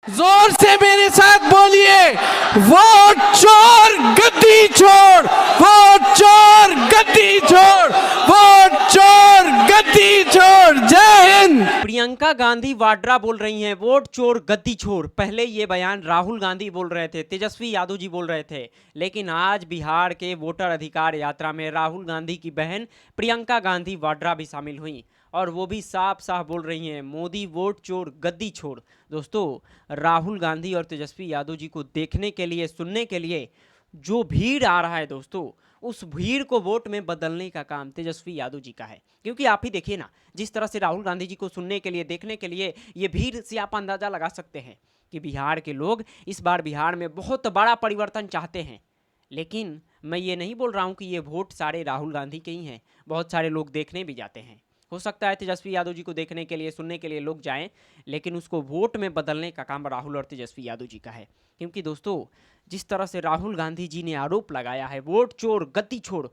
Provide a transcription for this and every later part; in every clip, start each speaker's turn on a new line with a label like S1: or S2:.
S1: जोर से मेरे साथ बोलिए, वोट चोर गद्दी छोड़, वोट चोर गद्दी छोड़, वोट चोर गद्दी छोड़। जय हिंद।
S2: प्रियंका गांधी वाड्रा बोल रही हैं वोट चोर गद्दी छोड़। पहले ये बयान राहुल गांधी बोल रहे थे, तेजस्वी यादव जी बोल रहे थे, लेकिन आज बिहार के वोटर अधिकार यात्रा में राहुल गांधी की बहन प्रियंका गांधी वाड्रा भी शामिल हुई और वो भी साफ साफ बोल रही हैं मोदी वोट चोर गद्दी छोड़। दोस्तों, राहुल गांधी और तेजस्वी यादव जी को देखने के लिए, सुनने के लिए जो भीड़ आ रहा है दोस्तों, उस भीड़ को वोट में बदलने का काम तेजस्वी यादव जी का है। क्योंकि आप ही देखिए ना, जिस तरह से राहुल गांधी जी को सुनने के लिए, देखने के लिए ये भीड़ से आप अंदाज़ा लगा सकते हैं कि बिहार के लोग इस बार बिहार में बहुत बड़ा परिवर्तन चाहते हैं। लेकिन मैं ये नहीं बोल रहा हूँ कि ये वोट सारे राहुल गांधी के ही हैं, बहुत सारे लोग देखने भी जाते हैं। हो सकता है तेजस्वी यादव जी को देखने के लिए, सुनने के लिए लोग जाएं, लेकिन उसको वोट में बदलने का काम राहुल और तेजस्वी यादव जी का है। क्योंकि दोस्तों, जिस तरह से राहुल गांधी जी ने आरोप लगाया है वोट चोर गद्दी छोड़,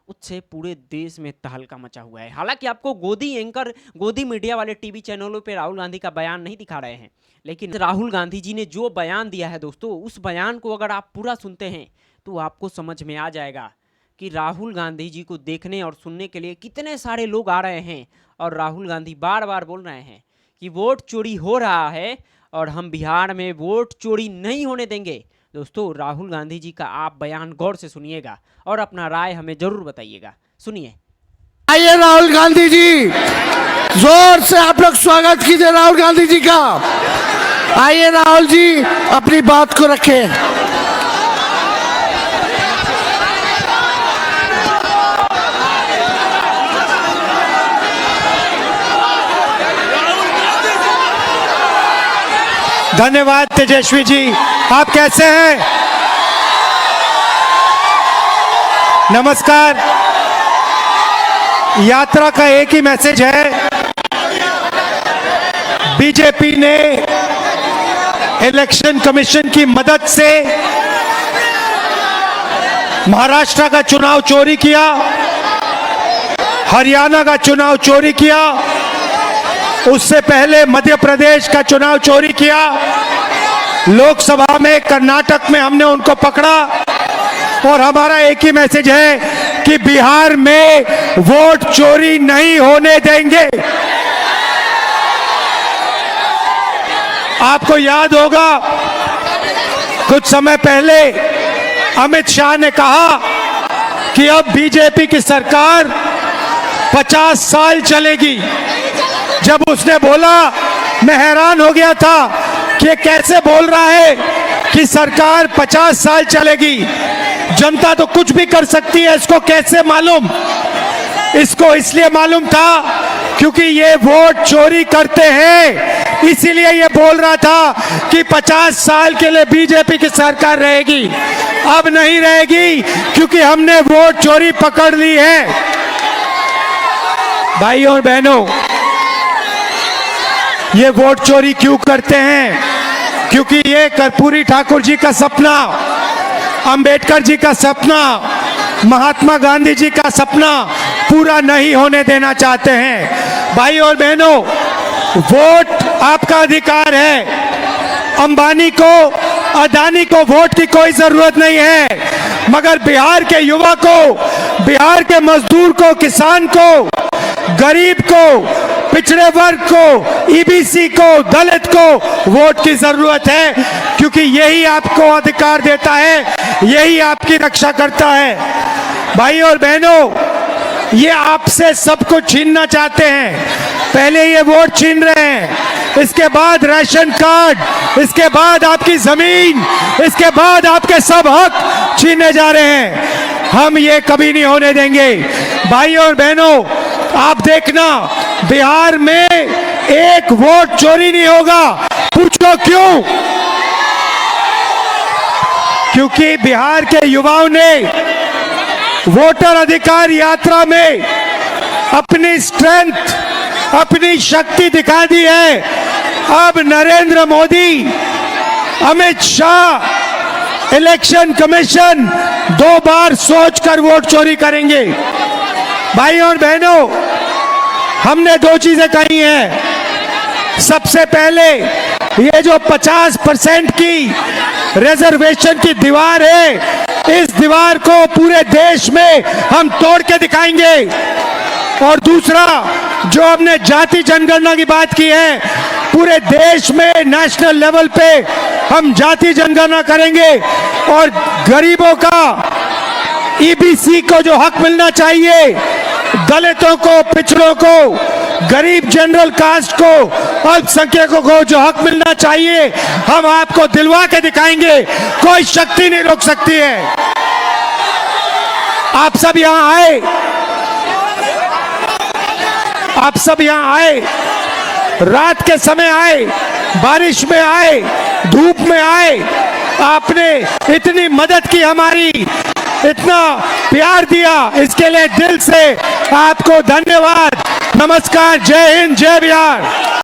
S2: उससे पूरे देश में तहलका मचा हुआ है। हालांकि आपको गोदी एंकर, गोदी मीडिया वाले टीवी चैनलों पे राहुल गांधी का बयान नहीं दिखा रहे हैं, लेकिन राहुल गांधी जी ने जो बयान दिया है दोस्तों, उस बयान को अगर आप पूरा सुनते हैं तो आपको समझ में आ जाएगा कि राहुल गांधी जी को देखने और सुनने के लिए कितने सारे लोग आ रहे हैं। और राहुल गांधी बार बार बोल रहे हैं कि वोट चोरी हो रहा है और हम बिहार में वोट चोरी नहीं होने देंगे। दोस्तों, राहुल गांधी जी का आप बयान गौर से सुनिएगा और अपना राय हमें जरूर बताइएगा। सुनिए।
S1: आइए राहुल गांधी जी, जोर से आप लोग स्वागत कीजिए राहुल गांधी जी का। आइए राहुल जी, अपनी बात को रखें।
S3: धन्यवाद तेजस्वी जी, आप कैसे हैं? नमस्कार। यात्रा का एक ही मैसेज है, बीजेपी ने इलेक्शन कमीशन की मदद से महाराष्ट्र का चुनाव चोरी किया, हरियाणा का चुनाव चोरी किया, उससे पहले मध्य प्रदेश का चुनाव चोरी किया, लोकसभा में कर्नाटक में हमने उनको पकड़ा। और हमारा एक ही मैसेज है कि बिहार में वोट चोरी नहीं होने देंगे। आपको याद होगा, कुछ समय पहले अमित शाह ने कहा कि अब बीजेपी की सरकार 50 साल चलेगी। जब उसने बोला, मैं हैरान हो गया था कि ये कैसे बोल रहा है कि सरकार 50 साल चलेगी। जनता तो कुछ भी कर सकती है, इसको कैसे मालूम? इसको इसलिए मालूम था क्योंकि ये वोट चोरी करते हैं, इसीलिए ये बोल रहा था कि 50 साल के लिए बीजेपी की सरकार रहेगी। अब नहीं रहेगी क्योंकि हमने वोट चोरी पकड़ ली है। भाइयों और बहनों, ये वोट चोरी क्यों करते हैं? क्योंकि ये कर्पूरी ठाकुर जी का सपना, अंबेडकर जी का सपना, महात्मा गांधी जी का सपना पूरा नहीं होने देना चाहते हैं। भाई और बहनों, वोट आपका अधिकार है। अंबानी को, अदानी को वोट की कोई जरूरत नहीं है, मगर बिहार के युवा को, बिहार के मजदूर को, किसान को, गरीब को, पिछड़े वर्ग को, ईबीसी को, दलित को वोट की जरूरत है, क्योंकि यही आपको अधिकार देता है, यही आपकी रक्षा करता है। भाई और बहनों, ये आपसे सब कुछ छीनना चाहते हैं। पहले ये वोट छीन रहे हैं, इसके बाद राशन कार्ड, इसके बाद आपकी जमीन, इसके बाद आपके सब हक छीने जा रहे हैं। हम ये कभी नहीं होने देंगे। भाई और बहनों, आप देखना, बिहार में एक वोट चोरी नहीं होगा। पूछो क्यों? क्योंकि बिहार के युवाओं ने वोटर अधिकार यात्रा में अपनी स्ट्रेंथ, अपनी शक्ति दिखा दी है। अब नरेंद्र मोदी, अमित शाह, इलेक्शन कमीशन 2 बार सोचकर वोट चोरी करेंगे। भाई और बहनों, हमने 2 चीजें कही हैं। सबसे पहले ये जो 50% की रिजर्वेशन की दीवार है, इस दीवार को पूरे देश में हम तोड़ के दिखाएंगे। और दूसरा, जो हमने जाति जनगणना की बात की है, पूरे देश में नेशनल लेवल पे हम जाति जनगणना करेंगे और गरीबों का, ईबीसी को जो हक मिलना चाहिए, दलितों को, पिछड़ों को, गरीब जनरल कास्ट को, अल्पसंख्यकों को जो हक मिलना चाहिए, हम आपको दिलवा के दिखाएंगे। कोई शक्ति नहीं रोक सकती है। आप सब यहां आए, आप सब यहां आए, रात के समय आए, बारिश में आए, धूप में आए, आपने इतनी मदद की हमारी, इतना प्यार दिया, इसके लिए दिल से आपको धन्यवाद। नमस्कार, जय हिंद, जय बिहार।